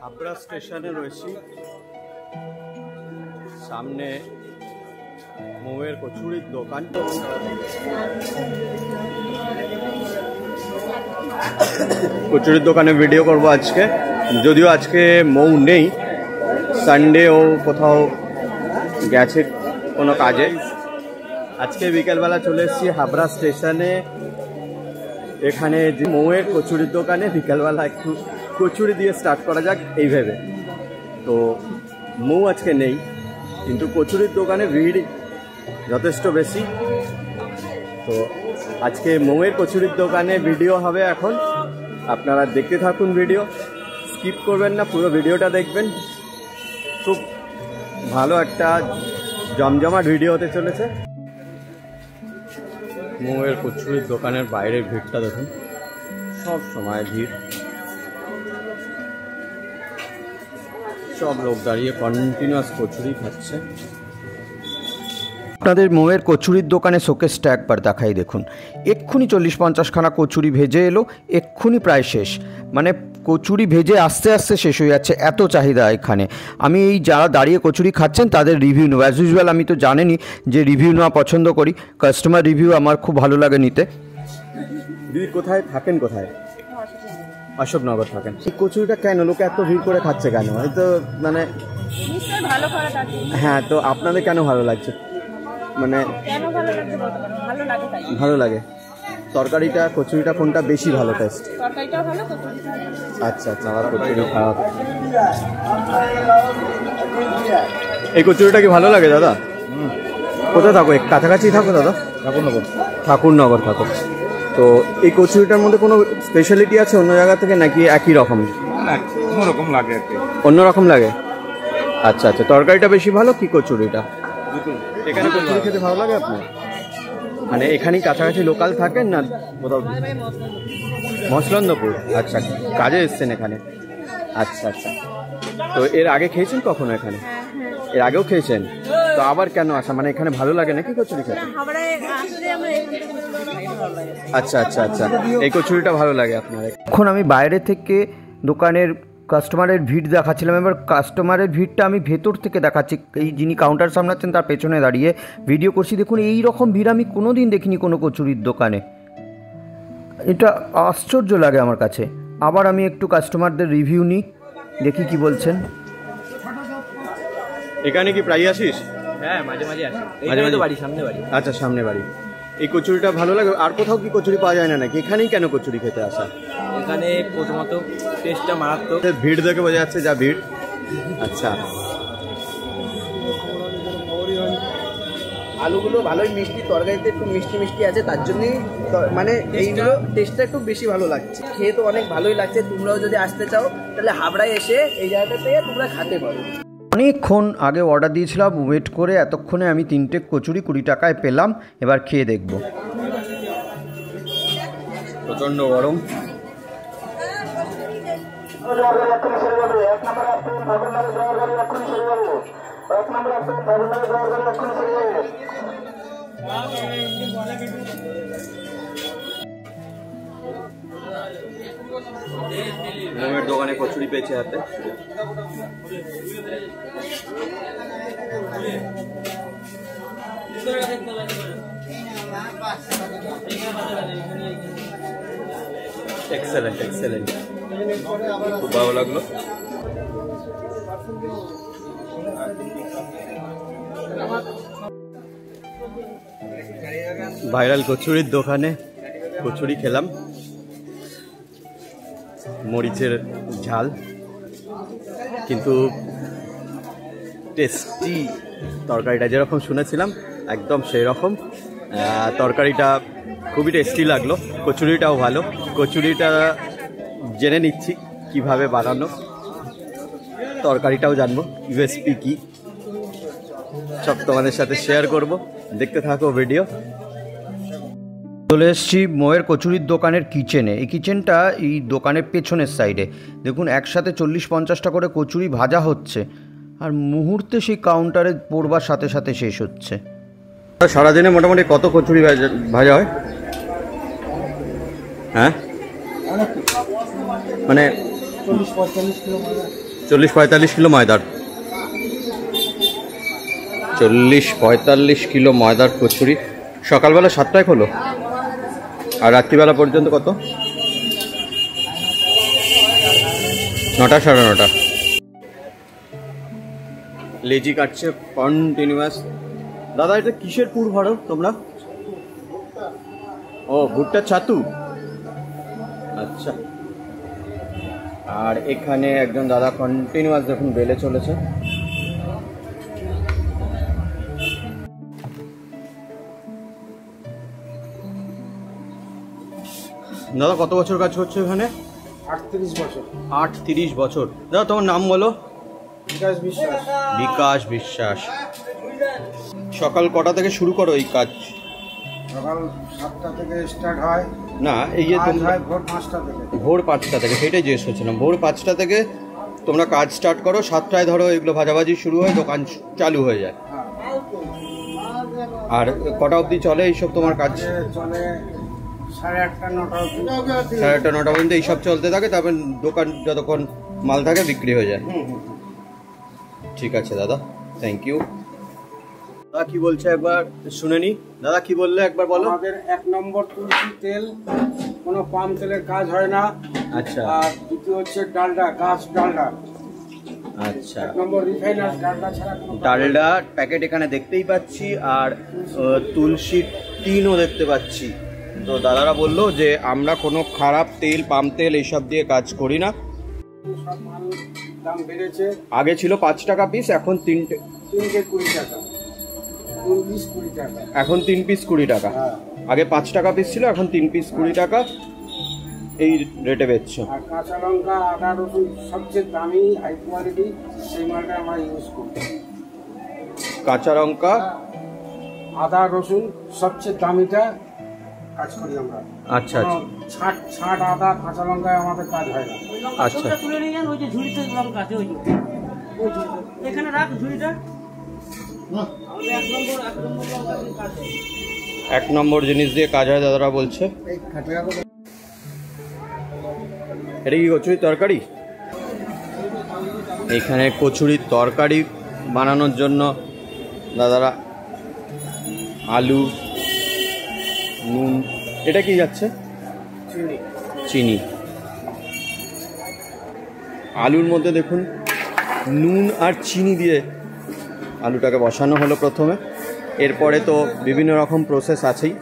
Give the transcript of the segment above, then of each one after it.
হাবড়া স্টেশনে রয়েছি, সামনে মৌয়ের কচুরির দোকান। কচুরির দোকানে ভিডিও করব আজকে, যদিও আজকে মৌ নেই, সানডে ও কোথাও গেছে কোনো কাজে। আজকে বিকেলবেলা চলে এসেছি হাবড়া স্টেশনে। এখানে যে মৌয়ের কচুরির দোকানে বিকেলবেলা একটু কচুরি দিয়ে স্টার্ট করা যাক এই ভেবে। তো মৌ আজকে নেই, কিন্তু কচুরির দোকানে ভিড় যথেষ্ট বেশি। তো আজকে মৌয়ের কচুরির দোকানে ভিডিও হবে এখন, আপনারা দেখতে থাকুন, ভিডিও স্কিপ করবেন না, পুরো ভিডিওটা দেখবেন। খুব ভালো একটা জমজমাট ভিডিও হতে চলেছে। মৌয়ের কচুরির দোকানের বাইরের ভিড়টা দেখুন, সব সময় ভিড়, সব লোক দাঁড়িয়ে কন্টিনিউয়াস কচুরি খাচ্ছে। আপনাদের মৌয়ের কচুরির দোকানে শোকেসটা একবার দেখাই দেখুন, এক্ষুনি 40-50 খানা কচুরি ভেজে এলো, এক্ষুনি প্রায় শেষ। মানে কচুরি ভেজে আস্তে আস্তে শেষ হয়ে যাচ্ছে, এত চাহিদা এখানে। আমি এই যারা দাঁড়িয়ে কচুরি খাচ্ছেন তাদের রিভিউ নেব। অ্যাজ ইউজুয়াল আমি তো জানেনই যে রিভিউ নেওয়া পছন্দ করি, কাস্টমার রিভিউ আমার খুব ভালো লাগে নিতে। দিদি কোথায় থাকেন? কোথায়? অশোকনগর থাকেন। এই কচুরিটা কেন লোকে এত ভিড় করে খাচ্ছে কেন? হয়তো মানে হ্যাঁ, তো আপনাদের কেন ভালো লাগছে? মানে ভালো লাগে। তরকারিটা কচুরিটা কোনটা বেশি ভালো টেস্ট? আচ্ছা আচ্ছা, আমার কচুরি খাওয়া। এই কচুরিটা কি ভালো লাগে দাদা? কোথায় থাকো? কাছাকাছি থাকো দাদা? ঠাকুরনগর থাকো। তো এই কচুরিটার মধ্যে কোনো স্পেশালিটি আছে অন্য জায়গা থেকে, নাকি একই রকম? অন্যরকম লাগে। অন্যরকম লাগে। আচ্ছা আচ্ছা, তরকারিটা বেশি ভালো কি কচুরিটা? এখানে কচুরি খেতে ভালো লাগে আপনার? মানে এখানেই কাছাকাছি লোকাল থাকেন না কোথাও? মসলন্দপুর। আচ্ছা, কাজে এসছেন এখানে? আচ্ছা আচ্ছা। তো এর আগে খেয়েছেন কখনো এখানে? এর আগেও খেয়েছেন? তো আবার কেন আসা? মানে এখানে ভালো লাগে নাকি কচুরি খেতে? আচ্ছা আচ্ছা আচ্ছা, এই কচুরিটা ভালো লাগে আপনার? এখন আমি বাইরে থেকে দোকানের কাস্টমারের ভিড় দেখাচ্ছিলাম, এবার কাস্টমারের ভিড়টা আমি ভেতর থেকে দেখাচ্ছি। এই যিনি কাউন্টার সামলাচ্ছেন তার পেছনে দাঁড়িয়ে ভিডিও করছি। দেখুন, এই রকম ভিড় আমি কোনো দিন দেখিনি কোনো কচুরির দোকানে। এটা আশ্চর্য লাগে আমার কাছে। আবার আমি একটু কাস্টমারদের রিভিউ নিই, দেখি কি বলছেন। এখানে কি প্রায় আসিস? হ্যাঁ, মাঝে মাঝে আসি। মাঝে মাঝে বাড়ি, সামনে বাড়ি। আচ্ছা, সামনে বাড়ি। এই কচুরিটা ভালো লাগে। আর কোথাও কি কচুরি পাওয়া যায় না নাকি? এখানেই কেন কচুরি খেতে আসা? এখানে প্রথমত টেস্টটা মারাত্মক। ভিড় দেখে বোঝা যাচ্ছে যা ভিড়। আচ্ছা, আলুগুলো ভালোই মিষ্টি, তরকারিতে একটু মিষ্টি মিষ্টি আছে, তার জন্যই মানে এইগুলো টেস্টটা একটু বেশি ভালো লাগছে। খেয়ে তো অনেক ভালোই লাগছে। তোমরাও যদি আসতে চাও তাহলে হাবড়ায় এসে এই জায়গাটা থেকে তোমরা খেতে পারো। অনেকক্ষণ আগে অর্ডার দিয়েছিলাম, ওয়েট করে এতক্ষণে আমি 3টে কচুরি 20 টাকায় পেলাম। এবার খেয়ে দেখব। প্রচণ্ড গরম। মৌয়ের দোকানে কচুরি পেয়েছে হাতে। এক্সেলেন্ট এক্সেলেন্ট, খুব ভালো লাগলো। ভাইরাল কচুরির দোকানে কচুরি খেলাম, মরিচের ঝাল, কিন্তু টেস্টি। তরকারিটা যেরকম শুনেছিলাম একদম সেই রকম। তরকারিটা খুবই টেস্টি লাগলো, কচুরিটাও ভালো। কচুরিটা জেনে নিচ্ছি কিভাবে বানানো, তরকারিটাও জানবো, ইউএসপি কি, সব তোমাদের সাথে শেয়ার করব। দেখতে থাকো ভিডিও। চলে এসেছি মৌয়ের কচুরির দোকানের কিচেনে। এই কিচেনটা এই দোকানের পেছনের সাইডে। দেখুন, একসাথে 40-50টা করে কচুরি ভাজা হচ্ছে, আর মুহূর্তে সেই কাউন্টারে পড়বার সাথে সাথে শেষ হচ্ছে। সারাদিনে মোটামুটি কত কচুরি ভাজা হয়? হ্যাঁ, মানে 40-45 কিলো। 40-45 কিলো ময়দার, 40-45 কিলো ময়দার কচুরি। সকালবেলা 7টায় খোলো আর রাত্রিবেলা পর্যন্ত কত? 9টা, 9:30। লেজি কাটছে কন্টিনিউয়াস। দাদা এটা কিসের পুর ভরো তোমরা? ও ভুট্টার ছাতু, আচ্ছা। আর এখানে একজন দাদা কন্টিনিউয়াস দেখুন বেলে চলেছে। দাদা কত বছর কাজ করছো এখানে? 38 বছর। 38 বছর। দাদা তোমার নাম বলো? বিকাশ বিশ্বাস। বিকাশ বিশ্বাস। সকাল কটা থেকে শুরু করো এই কাজ? সকাল 7টা থেকে স্টার্ট হয়। না এই যে কাজ তোমরা হয় ভোর 5টা থেকে। ভোর 5টা থেকে, সেটাই জিজ্ঞেস করছিলাম। ভোর 5টা থেকে তোমরা কাজ স্টার্ট করো, 7টায় ধরো এগুলো ভাজাভাজি শুরু হয়, দোকান চালু হয়ে যায়। হ্যাঁ। আর কটা অবধি চলে এইসব তোমার কাজ? চলে 8:30 9টা অবধি। 8:30 9টা পর্যন্ত এইসব চলতে থাকে, তারপর দোকান যতক্ষণ মাল থাকে বিক্রি হয়ে যায়। ঠিক আছে দাদা, থ্যাংক ইউ। দাদা কি বলছে একবার শুনে নি। দাদা কি বললে একবার বলো। আমাদের 1 নম্বর তুলসী তেল, কোনো পাম তেলের কাজ হয় না। আচ্ছা আর দ্বিতীয় হচ্ছে ডালডা, গাছ ডালডা। আচ্ছা, 1 নম্বর রিফাইনার ডালডা ছাড়া কোনো কাজ হয় না। ডালডা প্যাকেট এখানে দেখতেই পাচ্ছি, আর তুলসী টিনও দেখতে পাচ্ছি। তো দাদারা বললো যে আমরা কোনো খারাপ তেল, পাম তেল এইসব দিয়ে কাজ করি না। সব মাল দাম বেড়েছে। আগে ছিল 5 টাকা পিস, এখন 3টে 20 টাকা। 3 পিস 20 টাকা। এখন 3 পিস 20 টাকা। হ্যাঁ। আগে 5 টাকা পিস ছিল, এখন 3 পিস 20 টাকা এই রেটে বেচছো। আর কাঁচা লঙ্কা, আদা, রসুন সবচেয়ে দামি হাই কোয়ালিটি, সেই মালটা আমরা ইউজ করি। কাঁচা লঙ্কা, আদা, রসুন সবচেয়ে দামিটা কাজ করি আমরা। আচ্ছা আচ্ছা ছাট আদা, কাঁচা লঙ্কায় আমাদের কাজ হয় না। আচ্ছা। তুলে নিয়ে যান, ওই যে ঝুড়িতে লঙ্কা আছে, ওই ঝুড়িতে এখানে রাখ ঝুড়িটা। আমাদের 1 নম্বর লঙ্কা দিয়ে কাজ হয়। 1 নম্বর জিনিস দিয়ে কাজ হয় দাদারা বলছে। এটা কি কচুরির তরকারি? এখানে কচুরির তরকারি বানানোর জন্য দাদারা আলু, নুন, এটা কি যাচ্ছে? চিনি। আলুর মধ্যে দেখুন নুন আর চিনি দিয়ে আলুটাকে বসানো হলো প্রথমে, এরপরে তো বিভিন্ন রকম প্রসেস আছেই।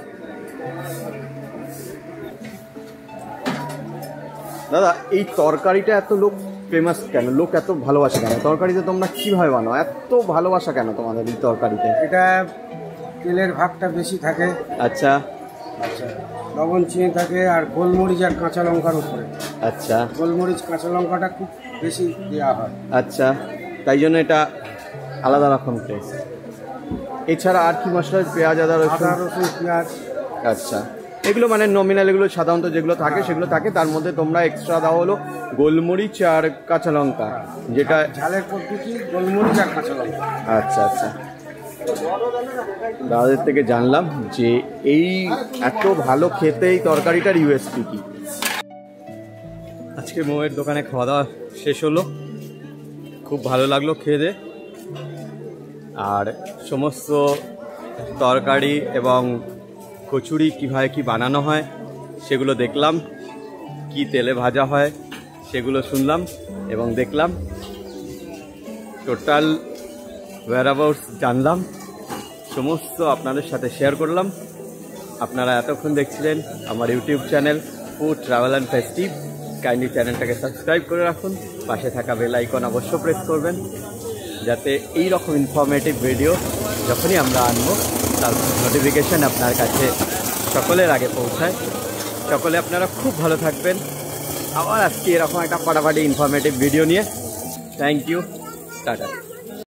দাদা এই তরকারিটা এত লোক ফেমাস কেন, লোক এত ভালোবাসে কেন? তরকারিতে তোমরা কীভাবে বানাও, এত ভালোবাসা কেন তোমাদের এই তরকারিতে? এটা তেলের ভাগটা বেশি থাকে। আচ্ছা আচ্ছা, লবণ চিনি থাকে, আর গোলমরিচ আর কাঁচা লঙ্কার উপরে। আচ্ছা গোলমরিচ কাঁচা লঙ্কাটা খুব বেশি দেওয়া হয়। আচ্ছা, তাই জন্য এটা আলাদা রকম টেস্ট। এছাড়া আর কি মশলা? পেঁয়াজ, আদা, আদা, রসুন, পেঁয়াজ। আচ্ছা, এগুলো মানে নমিনাল, এগুলো সাধারণত যেগুলো থাকে সেগুলো থাকে। তার মধ্যে তোমরা এক্সট্রা দাও হলো গোলমরিচ আর কাঁচা লঙ্কা, যেটা ঝালের পদ্ধতি গোলমরিচ আর কাঁচা লঙ্কা। আচ্ছা আচ্ছা, দাদাদের থেকে জানলাম যে এই এত ভালো খেতে এই তরকারিটার ইউএসপি কি। আজকে মোয়ের দোকানে খাওয়া দাওয়া শেষ হলো, খুব ভালো লাগলো খেয়ে। আর সমস্ত তরকারি এবং কচুরি কীভাবে কি বানানো হয় সেগুলো দেখলাম, কি তেলে ভাজা হয় সেগুলো শুনলাম এবং দেখলাম। টোটাল ওয়্যারঅ্যাবাউটস জানলাম, সমস্ত আপনাদের সাথে শেয়ার করলাম। আপনারা এতক্ষণ দেখছিলেন আমার YouTube channel food travel and festive. Kindly চ্যানেলটাকে সাবস্ক্রাইব করে রাখুন, পাশে থাকা বেল আইকন অবশ্য প্রেস করবেন, যাতে এই রকম ইনফরমেটিভ ভিডিও যখনই আমরা আনবো তার নোটিফিকেশান আপনার কাছে সকলের আগে পৌঁছায়। সকলে আপনারা খুব ভালো থাকবেন। আবার আজকে এরকম একটা ফাটাফাটি ইনফরমেটিভ ভিডিও নিয়ে। Thank you, tata.